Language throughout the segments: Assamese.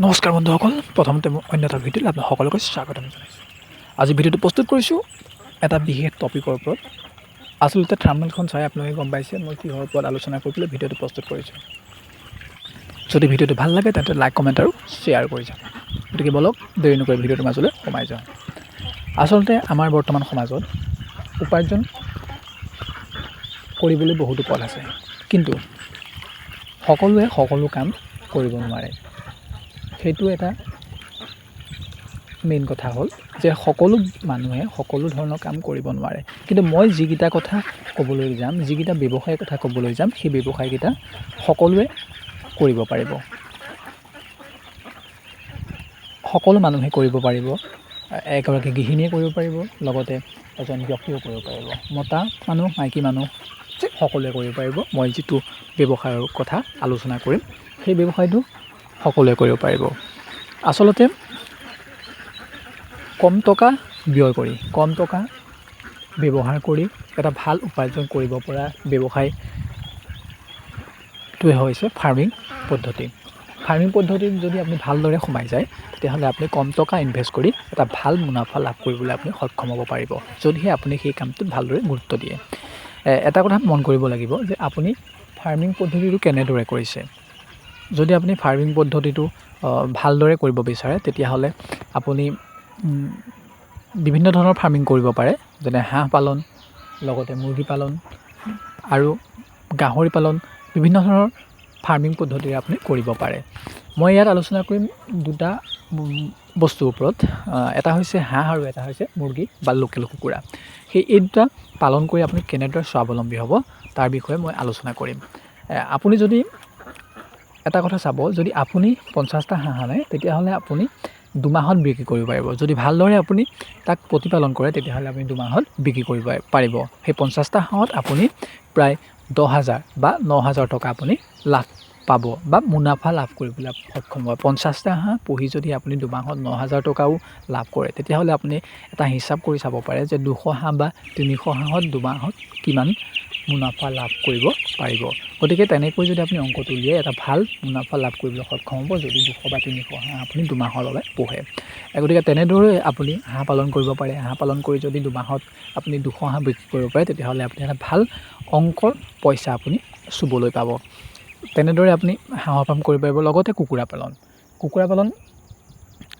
নমস্কাৰ বন্ধুসকল, প্ৰথমতে মই অন্য এটা ভিডিঅ'ত আপোনাক সকলোকে স্বাগতম জনাইছোঁ। আজি ভিডিঅ'টো প্ৰস্তুত কৰিছোঁ এটা বিশেষ টপিকৰ ওপৰত। আচলতে থাম্বনেইলখন চাই আপোনালোকে গম পাইছে মই কিহৰ ওপৰত আলোচনা কৰিবলৈ ভিডিঅ'টো প্ৰস্তুত কৰিছোঁ। যদি ভিডিঅ'টো ভাল লাগে তেন্তে লাইক, কমেণ্ট আৰু শ্বেয়াৰ কৰি যাওক। গতিকে বলক দেৰি নকৰি ভিডিঅ'টোৰ মাজলৈ সোমাই যাওঁ। আচলতে আমাৰ বৰ্তমান সমাজত উপাৰ্জন কৰিবলৈ বহুতো পথ আছে, কিন্তু সকলোৱে সকলো কাম কৰিব নোৱাৰে। সেইটো এটা মেইন কথা হ'ল যে সকলো মানুহে সকলো ধৰণৰ কাম কৰিব নোৱাৰে। কিন্তু মই যিকেইটা কথা ক'বলৈ যাম, যিকেইটা ব্যৱসায়ৰ কথা ক'বলৈ যাম, সেই ব্যৱসায়কেইটা সকলোৱে কৰিব পাৰিব। সকলো মানুহে কৰিব পাৰিব। এগৰাকী গৃহিণীয়ে কৰিব পাৰিব, লগতে এজন ব্যক্তিও কৰিব পাৰিব। মতা মানুহ, মাইকী মানুহ সকলোৱে কৰিব পাৰিব। মই যিটো ব্যৱসায়ৰ কথা আলোচনা কৰিম সেই ব্যৱসায়টো সকলোৱে কৰিব পাৰিব। আচলতে কম টকা ব্যয় কৰি, কম টকা ব্যৱহাৰ কৰি এটা ভাল উপাৰ্জন কৰিব পৰা ব্যৱসায়টোৱে হৈছে ফাৰ্মিং পদ্ধতি। ফাৰ্মিং পদ্ধতিত যদি আপুনি ভালদৰে সোমাই যায়, তেতিয়াহ'লে আপুনি কম টকা ইনভেষ্ট কৰি এটা ভাল মুনাফা লাভ কৰিবলৈ আপুনি সক্ষম হ'ব পাৰিব, যদিহে আপুনি সেই কামটোত ভালদৰে গুৰুত্ব দিয়ে। এটা কথা মন কৰিব লাগিব যে আপুনি ফাৰ্মিং পদ্ধতিটো কেনেদৰে কৰিছে। যদি আপুনি ফাৰ্মিং পদ্ধতিটো ভালদৰে কৰিব বিচাৰে, তেতিয়াহ'লে আপুনি বিভিন্ন ধৰণৰ ফাৰ্মিং কৰিব পাৰে, যেনে হাঁহ পালন, লগতে মুৰ্গী পালন আৰু গাহৰি পালন। বিভিন্ন ধৰণৰ ফাৰ্মিং পদ্ধতিৰে আপুনি কৰিব পাৰে। মই ইয়াত আলোচনা কৰিম দুটা বস্তুৰ ওপৰত। এটা হৈছে হাঁহ আৰু এটা হৈছে মুৰ্গী বা লোকেল কুকুৰা। এই দুটা পালন কৰি আপুনি কেনেদৰে স্বাৱলম্বী হ'ব তাৰ বিষয়ে মই আলোচনা কৰিম। আপুনি যদি এটা কথা চাব, যদি আপুনি 50টা হাঁহ আনে, তেতিয়াহ'লে আপুনি 2 মাহত বিক্ৰী কৰিব পাৰিব। যদি ভালদৰে আপুনি তাক প্ৰতিপালন কৰে, তেতিয়াহ'লে আপুনি 2 মাহত বিক্ৰী কৰিব পাৰিব। সেই 50টা হাঁহত আপুনি প্ৰায় 10,000 বা 9,000 টকা আপুনি লাভ পাব বা মুনাফা লাভ কৰিবলৈ সক্ষম হ'ব। 50টা হাঁহ পুহি যদি আপুনি 2 মাহত 9,000 টকাও লাভ কৰে, তেতিয়াহ'লে আপুনি এটা হিচাপ কৰি চাব পাৰে যে 200 হাঁহ বা 300 হাঁহত 2 মাহত কিমান মুনাফা লাভ কৰিব পাৰিব। গতিকে তেনেকৈ যদি আপুনি অংকটো উলিয়াই এটা ভাল মুনাফা লাভ কৰিবলৈ সক্ষম হ'ব, যদি 200 বা 300 হাঁহ আপুনি 2 মাহৰ বাবে পোহে। গতিকে তেনেদৰে আপুনি হাঁহ পালন কৰিব পাৰে। হাঁহ পালন কৰি যদি 2 মাহত আপুনি 200 হাঁহ বিক্ৰী কৰিব পাৰে, তেতিয়াহ'লে আপুনি এটা ভাল অংকৰ পইচা আপুনি চুবলৈ পাব। তেনেদৰে আপুনি হাঁহৰ ফাৰ্ম কৰিব পাৰিব। লগতে কুকুৰা পালন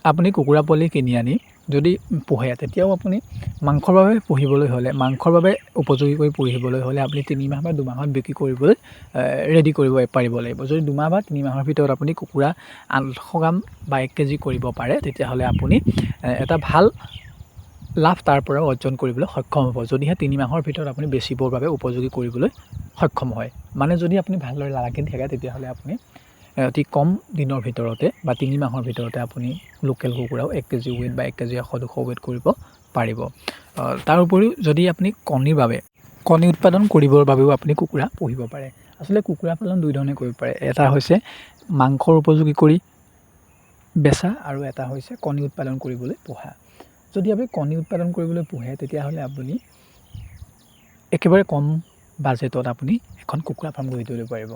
আপুনি কুকুৰা পোৱালি কিনি আনি যদি পোহে, তেতিয়াও আপুনি মাংসৰ বাবে পুহিবলৈ হ'লে, মাংসৰ বাবে উপযোগী কৰি পুহিবলৈ হ'লে আপুনি 3 মাহ বা 2 মাহত বিক্ৰী কৰিবলৈ ৰেডি কৰিব পাৰিব লাগিব। যদি 2 মাহ বা 3 মাহৰ ভিতৰত আপুনি কুকুৰা 800 গ্ৰাম বা 1 কেজি কৰিব পাৰে, তেতিয়াহ'লে আপুনি এটা ভাল লাভ তাৰ পৰা অৰ্জন কৰিবলৈ সক্ষম হ'ব, যদিহে 3 মাহৰ ভিতৰত আপুনি বেচিবৰ বাবে উপযোগী কৰিবলৈ সক্ষম হয়। মানে যদি আপুনি ভালদৰে লাগি থাকে, তেতিয়াহ'লে আপুনি অতি কম দিনৰ ভিতৰতে বা 3 মাহৰ ভিতৰতে আপুনি লোকেল কুকুৰাও 1 কেজি ৱেইট বা 1 কেজি 100-200 ৱেইট কৰিব পাৰিব। তাৰ উপৰিও যদি আপুনি কণী উৎপাদন কৰিবৰ বাবেও আপুনি কুকুৰা পুহিব পাৰে। আচলতে কুকুৰা পালন 2 ধৰণে কৰিব পাৰে। এটা হৈছে মাংসৰ উপযোগী কৰি বেচা আৰু এটা হৈছে কণী উৎপাদন কৰিবলৈ পোহা। যদি আপুনি কণী উৎপাদন কৰিবলৈ পোহে, তেতিয়াহ'লে আপুনি একেবাৰে কম বাজেটত আপুনি এখন কুকুৰা ফাৰ্ম গঢ়ি তুলিব পাৰিব।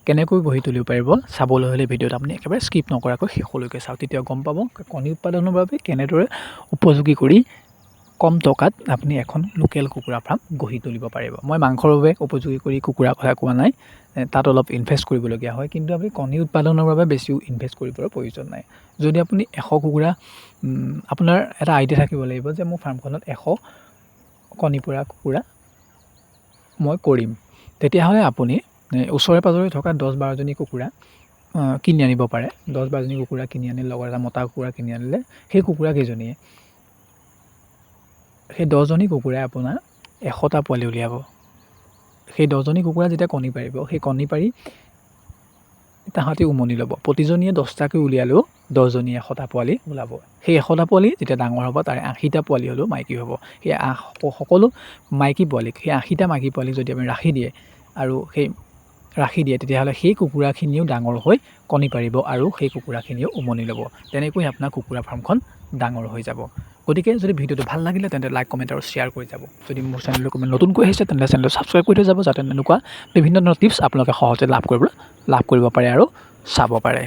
কেনেকৈ গঢ়ি তুলিব পাৰিব চাবলৈ হ'লে ভিডিঅ'ত আপুনি একেবাৰে স্কিপ নকৰাকৈ শেষলৈকে চাওক, তেতিয়া গম পাব কণী উৎপাদনৰ বাবে কেনেদৰে উপযোগী কৰি কম টকাত আপুনি এখন লোকেল কুকুৰা ফাৰ্ম গঢ়ি তুলিব পাৰিব। মই মাংসৰ বাবে উপযোগী কৰি কুকুৰা কথা কোৱা নাই, তাত অলপ ইনভেষ্ট কৰিবলগীয়া হয়, কিন্তু আপুনি কণী উৎপাদনৰ বাবে বেছিও ইনভেষ্ট কৰিবৰ প্ৰয়োজন নাই। যদি আপুনি 100 কুকুৰা, আপোনাৰ এটা আইডিয়া থাকিব লাগিব যে মোৰ ফাৰ্মখনত 100 কণী পৰা কুকুৰা মই কৰিম, তেতিয়াহ'লে আপুনি ওচৰে পাঁজৰে থকা 10-12জনী কুকুৰা কিনি আনিব পাৰে। 10-12জনী কুকুৰা কিনি আনি লগত এটা মতা কুকুৰা কিনি আনিলে, সেই কুকুৰাকেইজনীয়ে সেই 10জনী কুকুৰাই আপোনাৰ 100টা পোৱালি উলিয়াব। সেই 10জনী কুকুৰা যেতিয়া কণী পাৰিব, সেই কণী পাৰি তাহাঁতি উমনি ল'ব। প্ৰতিজনীয়ে 10টাকৈ উলিয়ালেও 10জনীয়ে 100টা পোৱালি ওলাব। সেই 100টা পোৱালি যেতিয়া ডাঙৰ হ'ব, তাৰে 80টা পোৱালি হ'লেও মাইকী হ'ব। সেই সকলো মাইকী পোৱালিক, সেই 80টা মাইকী পোৱালিক যদি আপুনি ৰাখি দিয়ে, তেতিয়াহ'লে সেই কুকুৰাখিনিও ডাঙৰ হৈ কণী পাৰিব আৰু সেই কুকুৰাখিনিও উমনি ল'ব। তেনেকৈ আপোনাৰ কুকুৰা ফাৰ্মখন ডাঙৰ হৈ যাব। গতিকে যদি ভিডিঅ'টো ভাল লাগিলে তেন্তে লাইক, কমেণ্ট আৰু শ্বেয়াৰ কৰি যাব। যদি মোৰ চেনেললৈ কোনোবা নতুনকৈ আহিছে, তেন্তে চেনেলটো ছাবস্ক্ৰাইব কৰি থৈ যাব, যাতে এনেকুৱা বিভিন্ন ধৰণৰ টিপছ আপোনালোকে সহজে লাভ কৰিব পাৰে আৰু চাব পাৰে।